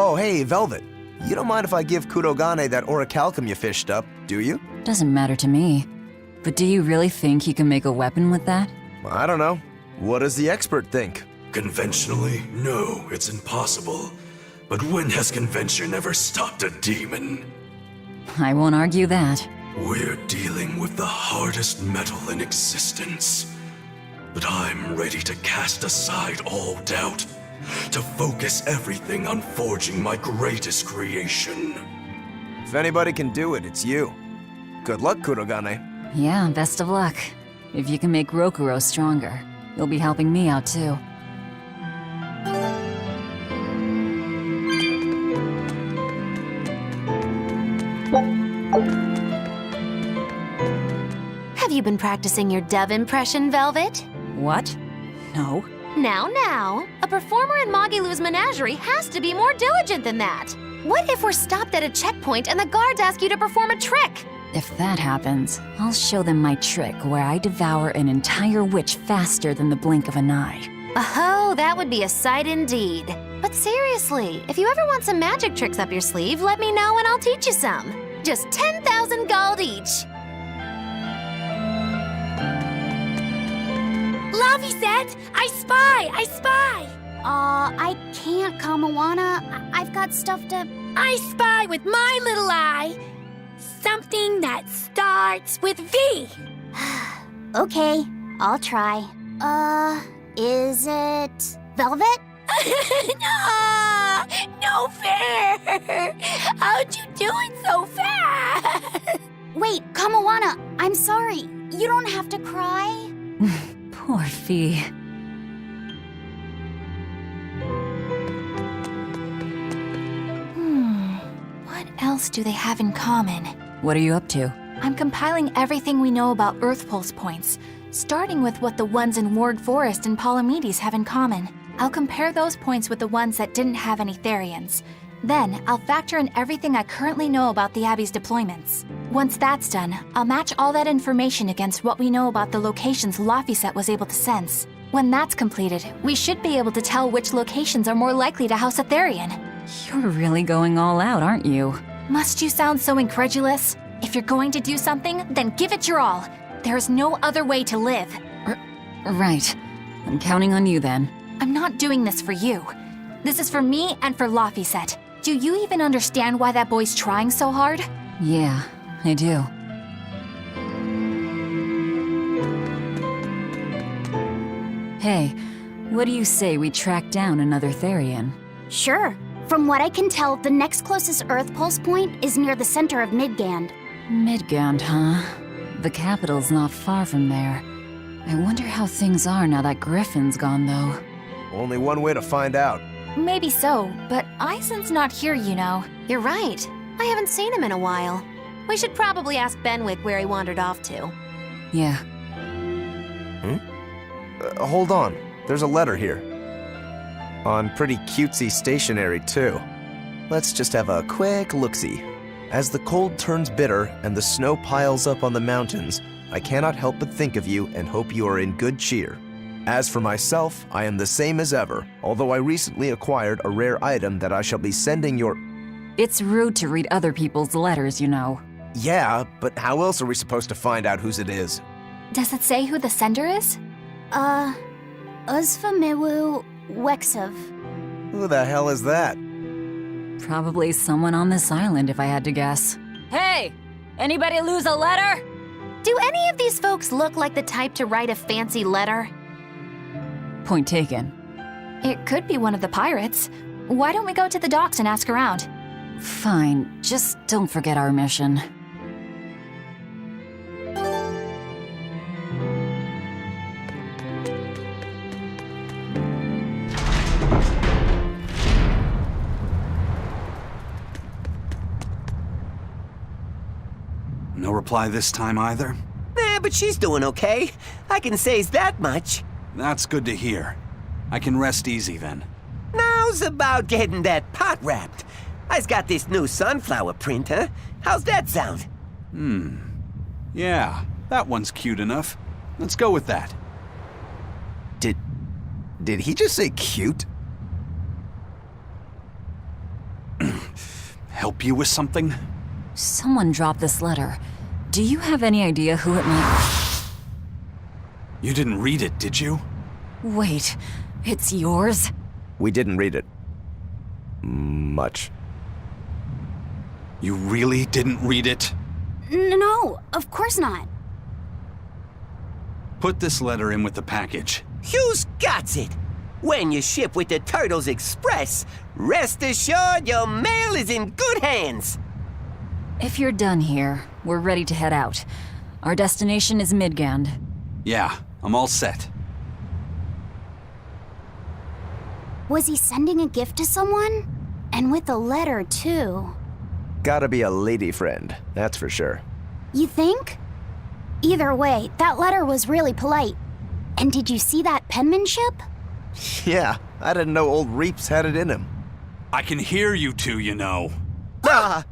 Oh, hey, Velvet. You don't mind if I give Kurogane that orichalcum you fished up, do you? Doesn't matter to me. But do you really think he can make a weapon with that? I don't know. What does the expert think? Conventionally, no, it's impossible. But when has convention ever stopped a demon? I won't argue that. We're dealing with the hardest metal in existence. But I'm ready to cast aside all doubt, to focus everything on forging my greatest creation. If anybody can do it, it's you. Good luck, Kurogane. Yeah, best of luck. If you can make Rokuro stronger, you'll be helping me out too. Have you been practicing your dove impression, Velvet? What? No. Now, a performer in Magilu's menagerie has to be more diligent than that. What if we're stopped at a checkpoint and the guards ask you to perform a trick? If that happens, I'll show them my trick where I devour an entire witch faster than the blink of an eye. Oh, that would be a sight indeed. But seriously, if you ever want some magic tricks up your sleeve, let me know and I'll teach you some. Just 10,000 gold each. Laphicet! I spy! I can't, Kamawana. I've got stuff to... I spy with my little eye. Something that starts with V. Okay, I'll try. Is it... Velvet? No fair! How'd you do it so fast? Wait, Kamawana, I'm sorry. You don't have to cry. Poor Fee. What else do they have in common? What are you up to? I'm compiling everything we know about Earth Pulse points, starting with what the ones in Ward Forest and Palamedes have in common. I'll compare those points with the ones that didn't have any therions. Then, I'll factor in everything I currently know about the Abbey's deployments. Once that's done, I'll match all that information against what we know about the locations Laphicet was able to sense. When that's completed, we should be able to tell which locations are more likely to house a therion. You're really going all out, aren't you? Must you sound so incredulous? If you're going to do something, then give it your all. There's no other way to live. Right. I'm counting on you then. I'm not doing this for you. This is for me and for Laphicet. Do you even understand why that boy's trying so hard? Yeah, I do. Hey, what do you say we track down another therion? Sure. From what I can tell, the next closest Earth Pulse point is near the center of Midgand. Midgand, huh? The capital's not far from there. I wonder how things are now that Griffin's gone, though. Only one way to find out. Maybe so, but Aizen's not here, you know. You're right. I haven't seen him in a while. We should probably ask Benwick where he wandered off to. Yeah. Hold on. There's a letter here. On pretty cutesy stationery, too. Let's just have a quick look-see. As the cold turns bitter and the snow piles up on the mountains, I cannot help but think of you and hope you are in good cheer. As for myself, I am the same as ever, although I recently acquired a rare item that I shall be sending your... It's rude to read other people's letters, you know. Yeah, but how else are we supposed to find out whose it is? Does it say who the sender is? Uzfamiwu Wexov. Who the hell is that? Probably someone on this island, if I had to guess. Hey! Anybody lose a letter? Do any of these folks look like the type to write a fancy letter? Point taken. It could be one of the pirates. Why don't we go to the docks and ask around? Fine, just don't forget our mission. No reply this time either? But she's doing okay. I can say's that much. That's good to hear. I can rest easy then. Now's about getting that pot wrapped. I's got this new sunflower print, huh? How's that sound? Yeah, that one's cute enough. Let's go with that. Did he just say cute? help you with something? Someone dropped this letter. Do you have any idea who it might... You didn't read it, did you? Wait, it's yours? We didn't read it. Much. You really didn't read it? No, of course not. Put this letter in with the package. Who's got it? When you ship with the Turtles Express, rest assured your mail is in good hands. If you're done here, we're ready to head out. Our destination is Midgand. Yeah, I'm all set. Was he sending a gift to someone? And with a letter, too. Gotta be a lady friend, that's for sure. You think? Either way, that letter was really polite. And did you see that penmanship? Yeah, I didn't know old Reeps had it in him. I can hear you two, you know. Ah!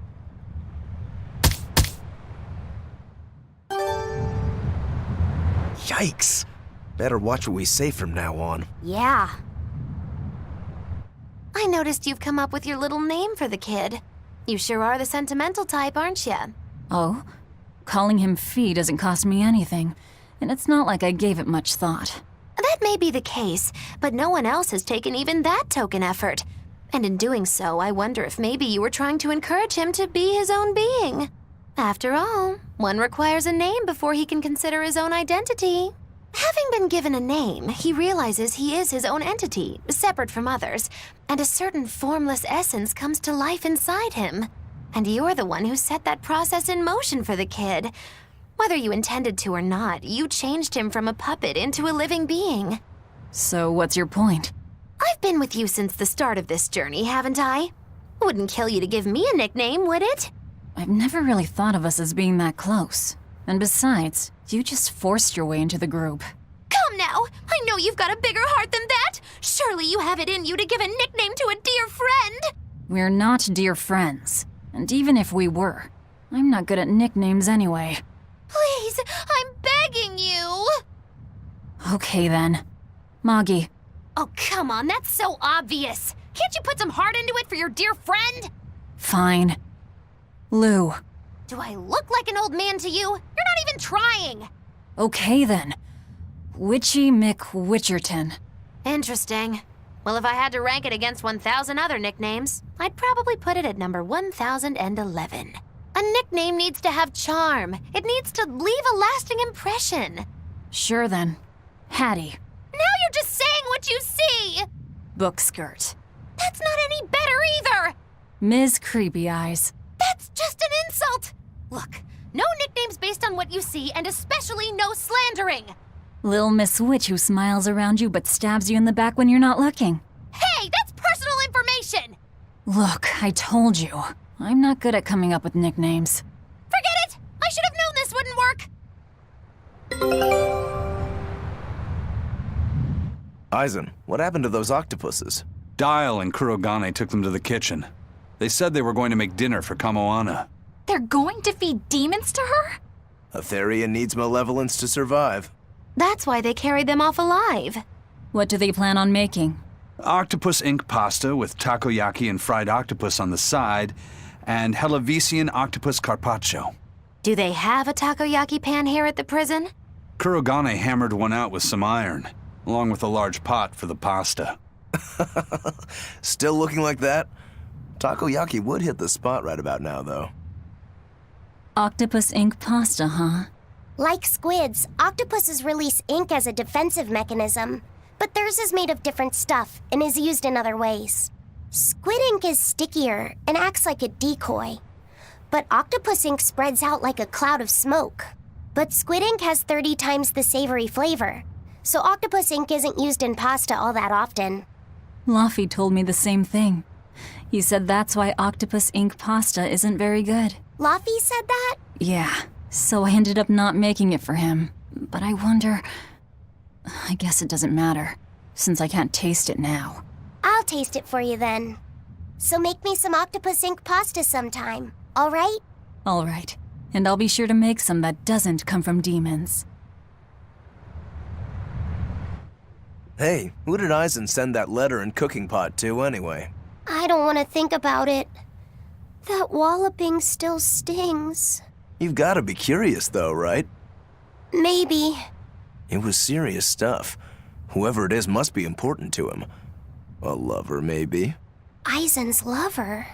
Yikes. Better watch what we say from now on. Yeah. I noticed you've come up with your little name for the kid. You sure are the sentimental type, aren't you? Oh? Calling him Fee doesn't cost me anything, and it's not like I gave it much thought. That may be the case, but no one else has taken even that token effort. And in doing so, I wonder if maybe you were trying to encourage him to be his own being. After all, one requires a name before he can consider his own identity. Having been given a name, he realizes he is his own entity, separate from others, and a certain formless essence comes to life inside him. And you're the one who set that process in motion for the kid. Whether you intended to or not, you changed him from a puppet into a living being. So what's your point? I've been with you since the start of this journey, haven't I? Wouldn't kill you to give me a nickname, would it? I've never really thought of us as being that close. And besides, you just forced your way into the group. Come now! I know you've got a bigger heart than that! Surely you have it in you to give a nickname to a dear friend! We're not dear friends. And even if we were, I'm not good at nicknames anyway. Please, I'm begging you! Okay then. Moggy. Oh, come on, that's so obvious! Can't you put some heart into it for your dear friend? Fine. Lou. Do I look like an old man to you? You're not even trying! Okay then. Witchy McWitcherton. Interesting. Well, if I had to rank it against 1,000 other nicknames, I'd probably put it at number 1,011. A nickname needs to have charm. It needs to leave a lasting impression. Sure then. Hattie. Now you're just saying what you see! Bookskirt. That's not any better either! Ms. Creepy Eyes. That's just an insult! Look, no nicknames based on what you see, and especially no slandering! Lil Miss Witch who smiles around you but stabs you in the back when you're not looking. Hey, that's personal information! Look, I told you. I'm not good at coming up with nicknames. Forget it! I should have known this wouldn't work! Aizen, what happened to those octopuses? Dial and Kurogane took them to the kitchen. They said they were going to make dinner for Kamoana. They're going to feed demons to her? A therion needs malevolence to survive. That's why they carried them off alive. What do they plan on making? Octopus ink pasta with takoyaki and fried octopus on the side, and Hellavisian octopus carpaccio. Do they have a takoyaki pan here at the prison? Kurogane hammered one out with some iron, along with a large pot for the pasta. Still looking like that? Takoyaki would hit the spot right about now, though. Octopus ink pasta, huh? Like squids, octopuses release ink as a defensive mechanism, but theirs is made of different stuff and is used in other ways. Squid ink is stickier and acts like a decoy, but octopus ink spreads out like a cloud of smoke. But squid ink has 30 times the savory flavor, so octopus ink isn't used in pasta all that often. Laphicet told me the same thing. He said that's why octopus ink pasta isn't very good. Laphicet said that? Yeah, so I ended up not making it for him. But I wonder... I guess it doesn't matter, since I can't taste it now. I'll taste it for you then. So make me some octopus ink pasta sometime, all right? All right, and I'll be sure to make some that doesn't come from demons. Hey, who did Aizen send that letter and cooking pot to, anyway? I don't want to think about it. That walloping still stings. You've got to be curious, though, right? Maybe. It was serious stuff. Whoever it is must be important to him. A lover, maybe. Eisen's lover.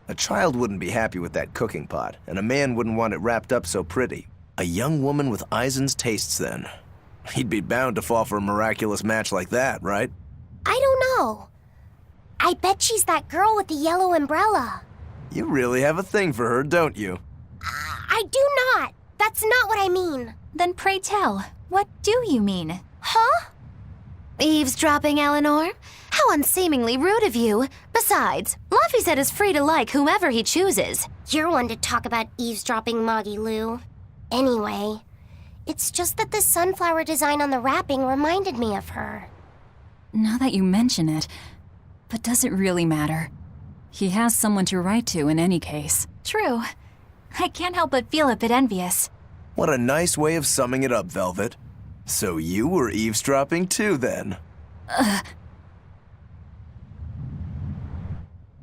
A child wouldn't be happy with that cooking pot, and a man wouldn't want it wrapped up so pretty. A young woman with Eisen's tastes, then. He'd be bound to fall for a miraculous match like that, right? I don't know. I bet she's that girl with the yellow umbrella. You really have a thing for her, don't you? I do not. That's not what I mean. Then pray tell, what do you mean? Huh? Eavesdropping, Eleanor? How unseemingly rude of you. Besides, Laphicet is free to like whomever he chooses. You're one to talk about eavesdropping, Moggy Lou. Anyway, it's just that the sunflower design on the wrapping reminded me of her. Now that you mention it, but does it really matter? He has someone to write to in any case. True. I can't help but feel a bit envious. What a nice way of summing it up, Velvet. So you were eavesdropping too, then?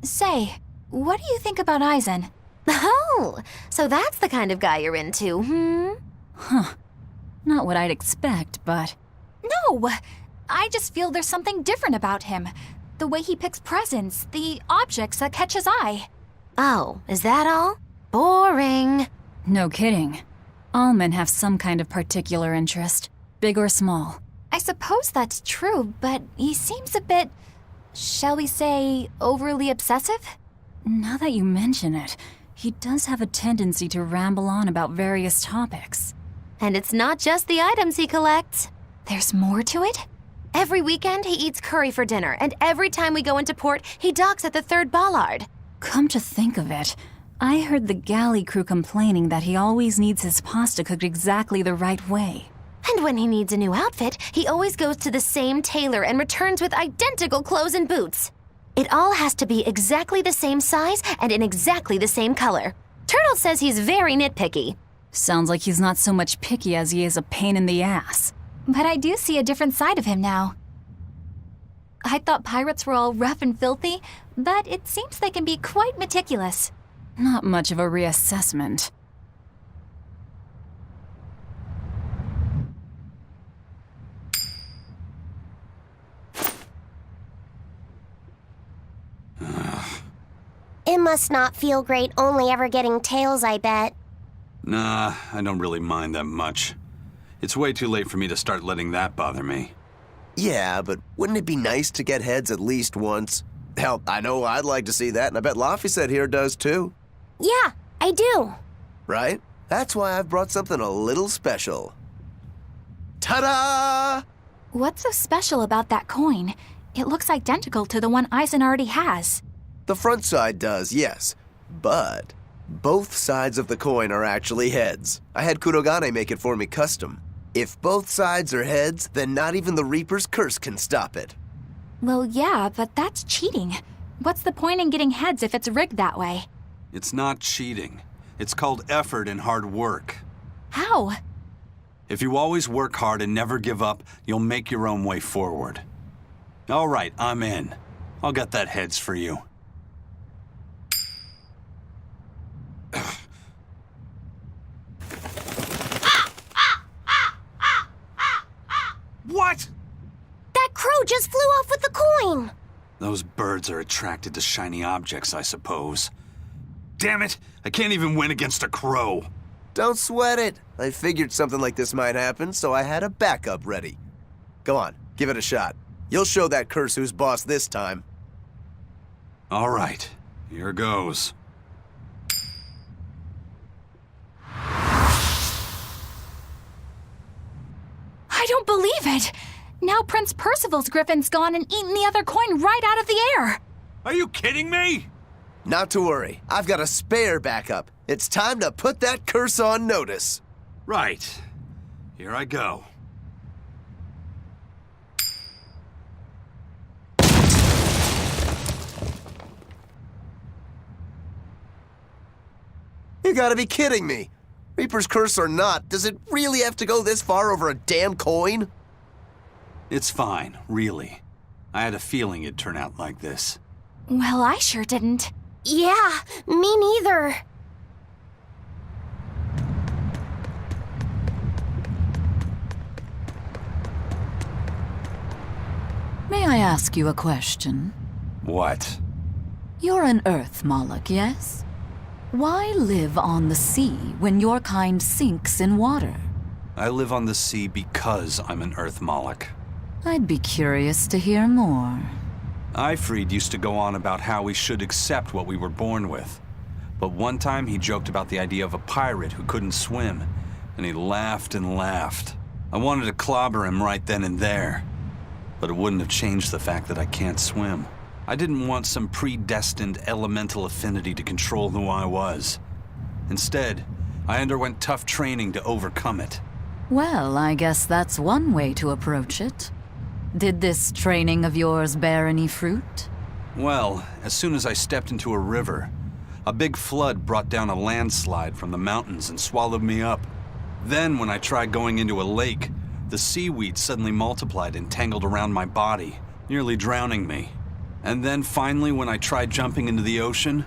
Say, what do you think about Eisen? Oh, so that's the kind of guy you're into, hmm? Huh. Not what I'd expect, but... No! I just feel there's something different about him. The way he picks presents, the objects that catch his eye. Oh, is that all? Boring. No kidding. All men have some kind of particular interest, big or small. I suppose that's true, but he seems a bit, shall we say, overly obsessive? Now that you mention it, he does have a tendency to ramble on about various topics. And it's not just the items he collects. There's more to it? Every weekend, he eats curry for dinner, and every time we go into port, he docks at the 3rd Bollard. Come to think of it, I heard the galley crew complaining that he always needs his pasta cooked exactly the right way. And when he needs a new outfit, he always goes to the same tailor and returns with identical clothes and boots. It all has to be exactly the same size and in exactly the same color. Turtle says he's very nitpicky. Sounds like he's not so much picky as he is a pain in the ass. But I do see a different side of him now. I thought pirates were all rough and filthy, but it seems they can be quite meticulous. Not much of a reassessment. It must not feel great only ever getting tails, I bet. Nah, I don't really mind that much. It's way too late for me to start letting that bother me. Yeah, but wouldn't it be nice to get heads at least once? Hell, I know I'd like to see that, and I bet Laphicet here does too. Yeah, I do. Right? That's why I've brought something a little special. Ta-da! What's so special about that coin? It looks identical to the one Eisen already has. The front side does, yes. But both sides of the coin are actually heads. I had Kurogane make it for me custom. If both sides are heads, then not even the Reaper's curse can stop it. Well, yeah, but that's cheating. What's the point in getting heads if it's rigged that way? It's not cheating. It's called effort and hard work. How? If you always work hard and never give up, you'll make your own way forward. All right, I'm in. I'll get that heads for you. What? That crow just flew off with the coin. Those birds are attracted to shiny objects, I suppose. Damn it! I can't even win against a crow. Don't sweat it. I figured something like this might happen, so I had a backup ready. Go on, give it a shot. You'll show that curse who's boss this time. All right, here goes. I don't believe it! Now Prince Percival's griffin's gone and eaten the other coin right out of the air! Are you kidding me? Not to worry, I've got a spare backup. It's time to put that curse on notice. Right. Here I go. You gotta be kidding me. Reaper's curse or not, does it really have to go this far over a damn coin? It's fine, really. I had a feeling it'd turn out like this. Well, I sure didn't. Yeah, me neither. May I ask you a question? What? You're an Earth Moloch, yes? Why live on the sea when your kind sinks in water? I live on the sea because I'm an Earth Moloch. I'd be curious to hear more. Ifrid used to go on about how we should accept what we were born with. But one time he joked about the idea of a pirate who couldn't swim, and he laughed and laughed. I wanted to clobber him right then and there, but it wouldn't have changed the fact that I can't swim. I didn't want some predestined elemental affinity to control who I was. Instead, I underwent tough training to overcome it. Well, I guess that's one way to approach it. Did this training of yours bear any fruit? Well, as soon as I stepped into a river, a big flood brought down a landslide from the mountains and swallowed me up. Then, when I tried going into a lake, the seaweed suddenly multiplied and tangled around my body, nearly drowning me. And then finally, when I tried jumping into the ocean,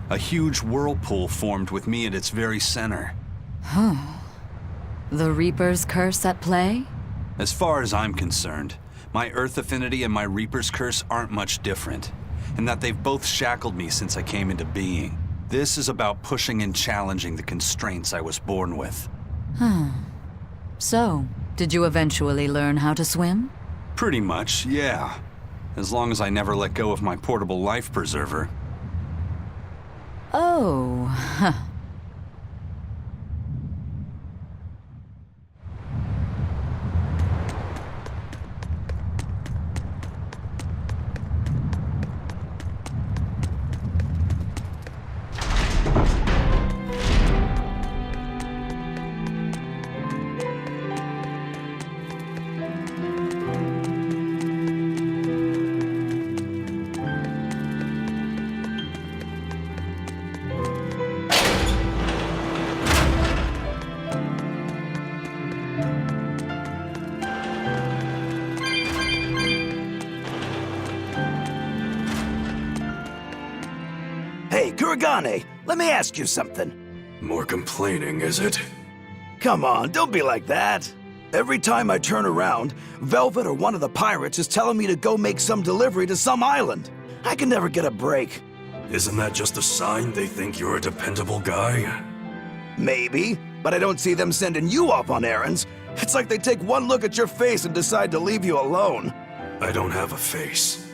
a huge whirlpool formed with me at its very center. The Reaper's curse at play? As far as I'm concerned, my Earth affinity and my Reaper's curse aren't much different, in that they've both shackled me since I came into being. This is about pushing and challenging the constraints I was born with. So, did you eventually learn how to swim? Pretty much, yeah. As long as I never let go of my portable life preserver. Oh, Hey, Kuragane, let me ask you something. More complaining, is it? Come on, don't be like that. Every time I turn around, Velvet or one of the pirates is telling me to go make some delivery to some island. I can never get a break. Isn't that just a sign they think you're a dependable guy? Maybe, but I don't see them sending you off on errands. It's like they take one look at your face and decide to leave you alone. I don't have a face.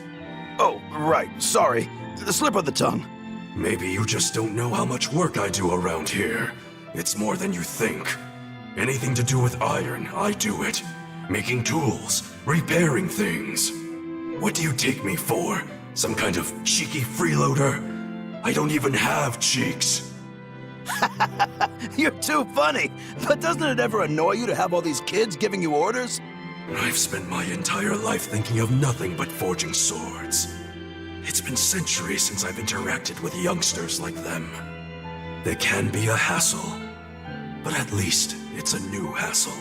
Oh, right, sorry. The slip of the tongue. Maybe you just don't know how much work I do around here. It's more than you think. Anything to do with iron, I do it. Making tools, repairing things. What do you take me for? Some kind of cheeky freeloader? I don't even have cheeks. You're too funny. But doesn't it ever annoy you to have all these kids giving you orders? I've spent my entire life thinking of nothing but forging swords. It's been centuries since I've interacted with youngsters like them. They can be a hassle, but at least it's a new hassle.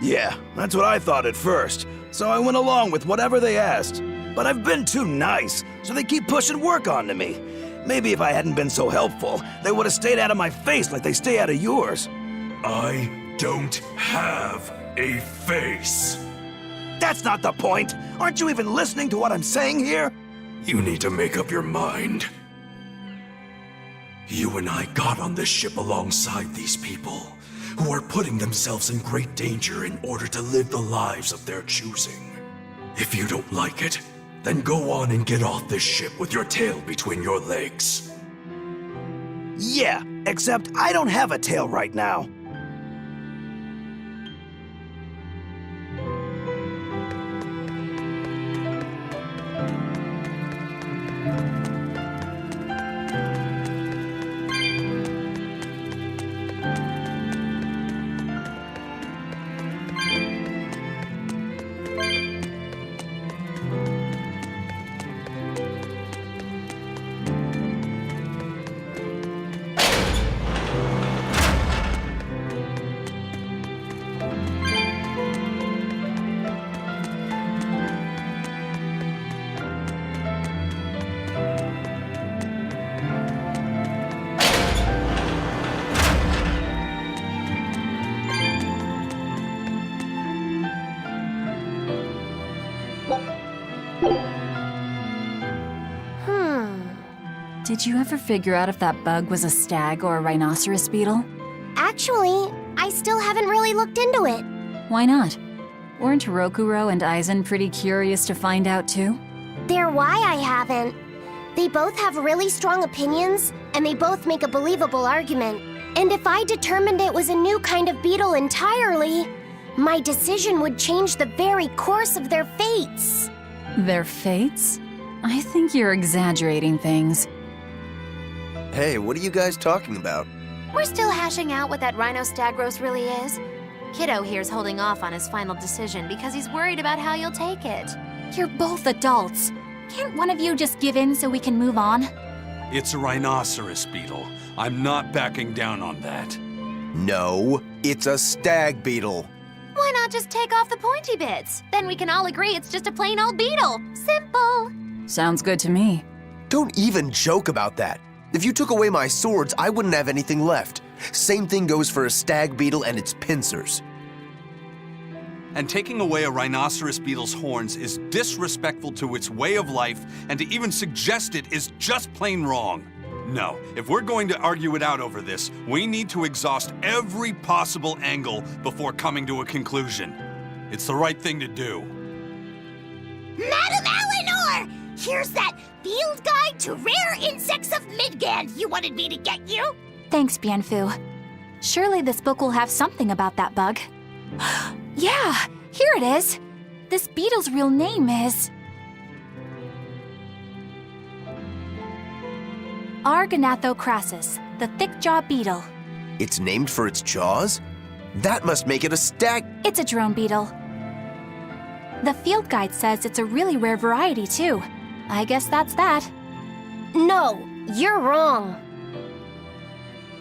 Yeah, that's what I thought at first, so I went along with whatever they asked. But I've been too nice, so they keep pushing work onto me. Maybe if I hadn't been so helpful, they would have stayed out of my face like they stay out of yours. I don't have a face. That's not the point. Aren't you even listening to what I'm saying here? You need to make up your mind. You and I got on this ship alongside these people, who are putting themselves in great danger in order to live the lives of their choosing. If you don't like it, then go on and get off this ship with your tail between your legs. Yeah, except I don't have a tail right now. Did you ever figure out if that bug was a stag or a rhinoceros beetle? Actually, I still haven't really looked into it. Why not? Weren't Rokuro and Aizen pretty curious to find out too? They're why I haven't. They both have really strong opinions, and they both make a believable argument. And if I determined it was a new kind of beetle entirely, my decision would change the very course of their fates. Their fates? I think you're exaggerating things. Hey, what are you guys talking about? We're still hashing out what that Rhinostagros really is. Kiddo here's holding off on his final decision because he's worried about how you'll take it. You're both adults. Can't one of you just give in so we can move on? It's a rhinoceros beetle. I'm not backing down on that. No, it's a stag beetle. Why not just take off the pointy bits? Then we can all agree it's just a plain old beetle. Simple. Sounds good to me. Don't even joke about that. If you took away my swords, I wouldn't have anything left. Same thing goes for a stag beetle and its pincers. And taking away a rhinoceros beetle's horns is disrespectful to its way of life, and to even suggest it is just plain wrong. No, if we're going to argue it out over this, we need to exhaust every possible angle before coming to a conclusion. It's the right thing to do. Madam Eleanor! Here's that field guide to rare insects of Midgand you wanted me to get you. Thanks, Bienfu. Surely this book will have something about that bug. Yeah, here it is. This beetle's real name is... Argonathocrassus, the thick-jaw beetle. It's named for its jaws? That must make it a stag... It's a drone beetle. The field guide says it's a really rare variety, too. I guess that's that. No, you're wrong.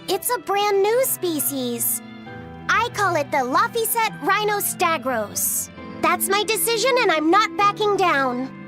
It's a brand new species. I call it the Laphicet Rhinostagros. That's my decision and I'm not backing down.